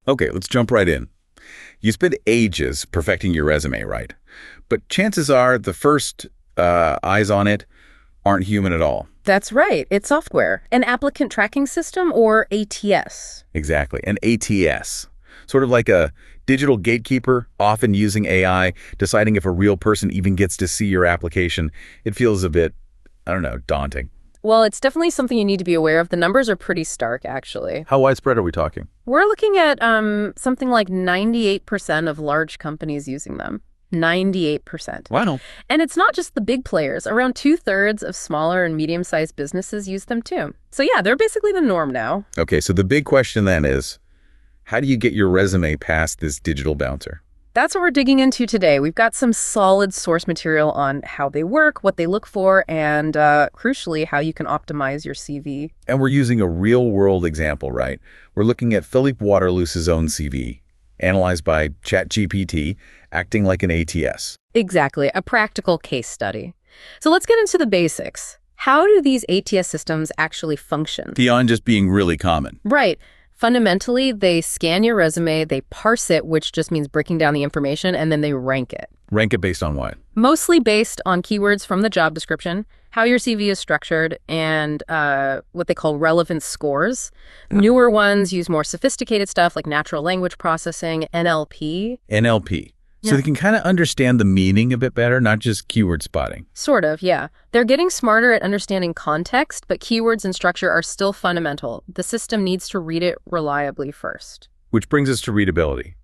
Okay, let's jump right in. You spend ages perfecting your resume, right? But chances are the first eyes on it aren't human at all. That's right. It's software. An applicant tracking system, or ATS. Exactly, an ATS. Sort of like a digital gatekeeper, often using AI, deciding if a real person even gets to see your application. It feels a bit, I don't know, daunting. Well, it's definitely something you need to be aware of. The numbers are pretty stark, actually. How widespread are we talking? We're looking at something like 98% of large companies using them. 98%. Wow. And it's not just the big players. Around 2/3 of smaller and medium-sized businesses use them too. So yeah, they're basically the norm now. Okay, so the big question then is, how do you get your resume past this digital bouncer? That's what we're digging into today. We've got some solid source material on how they work, what they look for, and crucially, how you can optimize your CV. And we're using a real-world example, right? We're looking at Philippe Waterloose's own CV, analyzed by ChatGPT, acting like an ATS. Exactly, a practical case study. So let's get into the basics. How do these ATS systems actually function? Beyond just being really common. Right. Fundamentally, they scan your resume, they parse it, which just means breaking down the information, and then they rank it. Rank it based on what? Mostly based on keywords from the job description, how your CV is structured, and what they call relevant scores. Newer ones use more sophisticated stuff like natural language processing, NLP. NLP. So Yeah. they can kind of understand the meaning a bit better, not just keyword spotting. Sort of, yeah. They're getting smarter at understanding context, but keywords and structure are still fundamental. The system needs to read it reliably first. Which brings us to readability.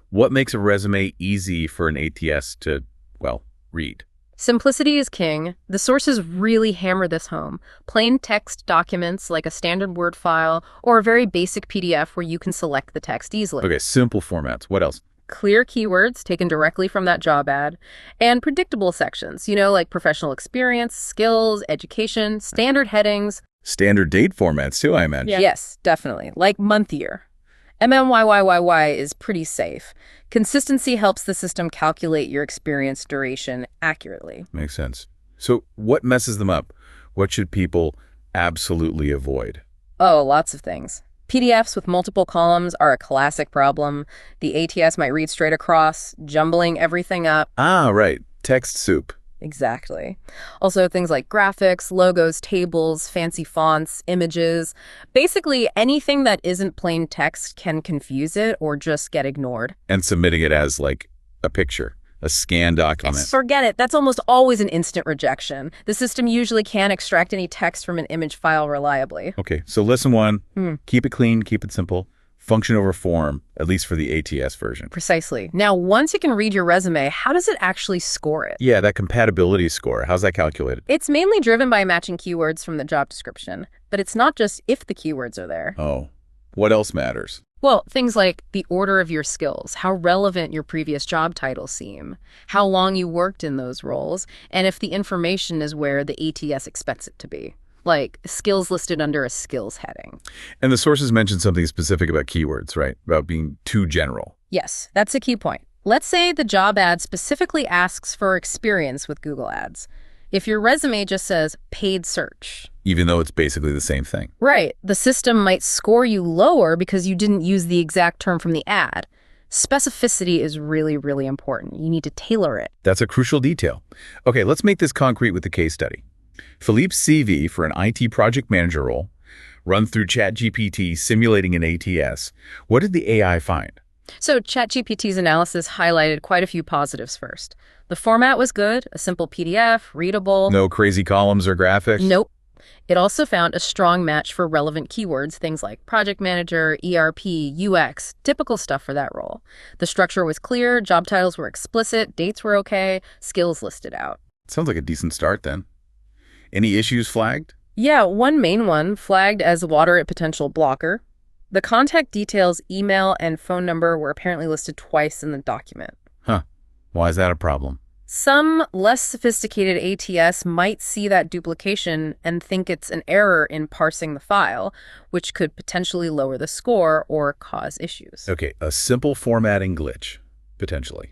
What makes a resume easy for an ATS to, well, read? Simplicity is king. The sources really hammer this home. Plain text documents like a standard Word file or a very basic PDF where you can select the text easily. Okay, simple formats. What else? Clear keywords taken directly from that job ad, and predictable sections, like professional experience, skills, education, standard headings. Standard date formats too, I imagine. Yeah. Yes, definitely. Like month year. MMYYYY is pretty safe. Consistency helps the system calculate your experience duration accurately. Makes sense. So what messes them up? What should people absolutely avoid? Oh, lots of things. PDFs with multiple columns are a classic problem. The ATS might read straight across, jumbling everything up. Ah, right. Text soup. Exactly. Also, things like graphics, logos, tables, fancy fonts, images. Basically, anything that isn't plain text can confuse it or just get ignored. And submitting it as, like, a picture, a scanned document. Forget it. That's almost always an instant rejection. The system usually can't extract any text from an image file reliably. Okay, so lesson one, keep it clean, keep it simple. Function over form, at least for the ATS version. Precisely. Now, once it can read your resume, how does it actually score it? Yeah, that compatibility score, how's that calculated? It's mainly driven by matching keywords from the job description, but it's not just if the keywords are there. Oh, what else matters? Well, things like the order of your skills, how relevant your previous job titles seem, how long you worked in those roles, and if the information is where the ATS expects it to be. Like skills listed under a skills heading. And the sources mentioned something specific about keywords, right? About being too general. Yes, that's a key point. Let's say the job ad specifically asks for experience with Google Ads. If your resume just says paid search. Even though it's basically the same thing. Right. The system might score you lower because you didn't use the exact term from the ad. Specificity is really, really important. You need to tailor it. That's a crucial detail. Okay, let's make this concrete with the case study. Philippe's CV for an IT project manager role, run through ChatGPT simulating an ATS. What did the AI find? So ChatGPT's analysis highlighted quite a few positives first. The format was good, a simple PDF, readable. No crazy columns or graphics? Nope. It also found a strong match for relevant keywords, things like project manager, ERP, UX, typical stuff for that role. The structure was clear, job titles were explicit, dates were okay, skills listed out. Sounds like a decent start then. Any issues flagged? Yeah, one main one flagged as a moderate potential blocker. The contact details, email, and phone number were apparently listed twice in the document. Huh. Why is that a problem? Some less sophisticated ATS might see that duplication and think it's an error in parsing the file, which could potentially lower the score or cause issues. Okay, a simple formatting glitch, potentially.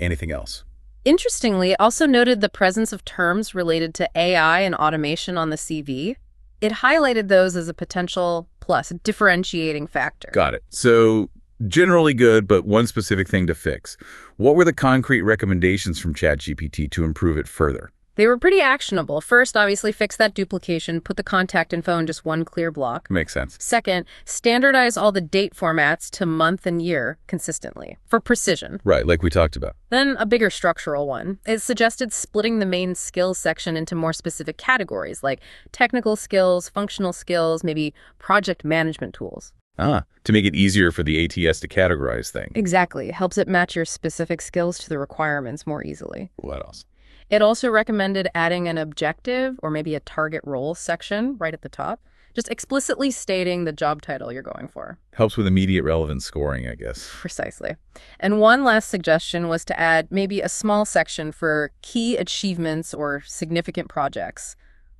Anything else? Interestingly, it also noted the presence of terms related to AI and automation on the CV. It highlighted those as a potential plus, a differentiating factor. Got it. So generally good, but one specific thing to fix. What were the concrete recommendations from ChatGPT to improve it further? They were pretty actionable. First, obviously, fix that duplication, put the contact info in just one clear block. Makes sense. Second, standardize all the date formats to month and year consistently for precision. Right, like we talked about. Then a bigger structural one. It suggested splitting the main skills section into more specific categories like technical skills, functional skills, maybe project management tools. To make it easier for the ATS to categorize things. Exactly. It helps it match your specific skills to the requirements more easily. What else? It also recommended adding an objective or maybe a target role section right at the top, just explicitly stating the job title you're going for. Helps with immediate relevance scoring, I guess. Precisely. And one last suggestion was to add maybe a small section for key achievements or significant projects.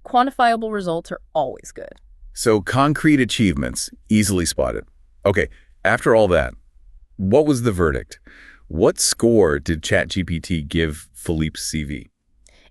Quantifiable results are always good. So concrete achievements, easily spotted. Okay, after all that, what was the verdict? What score did ChatGPT give Philippe's CV?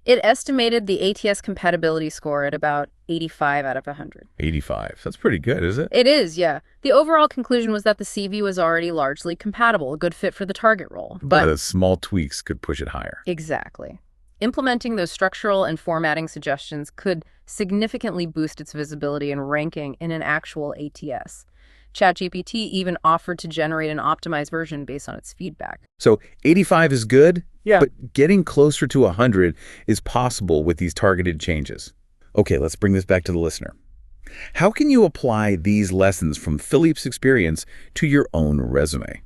It estimated the ATS compatibility score at about 85 out of 100. 85. That's pretty good, is it? It is, yeah. The overall conclusion was that the CV was already largely compatible, a good fit for the target role. But small tweaks could push it higher. Exactly. Implementing those structural and formatting suggestions could significantly boost its visibility and ranking in an actual ATS. ChatGPT even offered to generate an optimized version based on its feedback. So 85 is good, Yeah. but getting closer to 100 is possible with these targeted changes. Okay, let's bring this back to the listener. How can you apply these lessons from Philippe's experience to your own resume?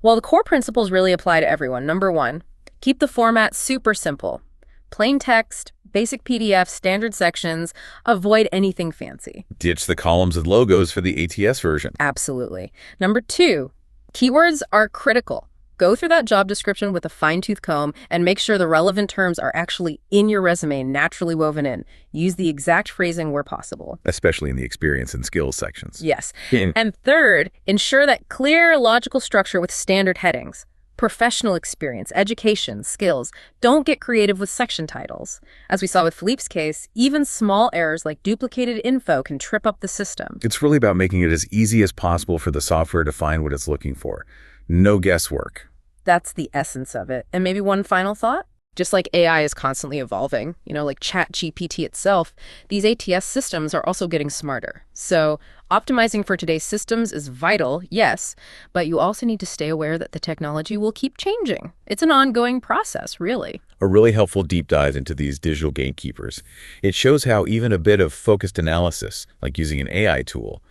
Well, the core principles really apply to everyone. Number one, keep the format super simple. Plain text, basic PDF, standard sections, avoid anything fancy. Ditch the columns and logos for the ATS version. Absolutely. Number two, keywords are critical. Go through that job description with a fine-tooth comb and make sure the relevant terms are actually in your resume, naturally woven in. Use the exact phrasing where possible. Especially in the experience and skills sections. Yes. And third, ensure that clear, logical structure with standard headings. Professional experience, education, skills. Don't get creative with section titles. As we saw with Philippe's case, even small errors like duplicated info can trip up the system. It's really about making it as easy as possible for the software to find what it's looking for. No guesswork. That's the essence of it. And maybe one final thought? Just like AI is constantly evolving, like ChatGPT itself, these ATS systems are also getting smarter. So optimizing for today's systems is vital, yes, but you also need to stay aware that the technology will keep changing. It's an ongoing process, really. A really helpful deep dive into these digital gatekeepers. It shows how even a bit of focused analysis, like using an AI tool,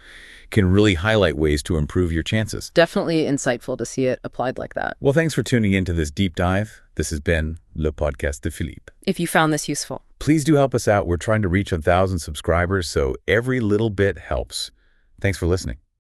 can really highlight ways to improve your chances. Definitely insightful to see it applied like that. Well, thanks for tuning into this deep dive. This has been Le Podcast de Philippe. If you found this useful, please do help us out. We're trying to reach 1,000 subscribers, so every little bit helps. Thanks for listening.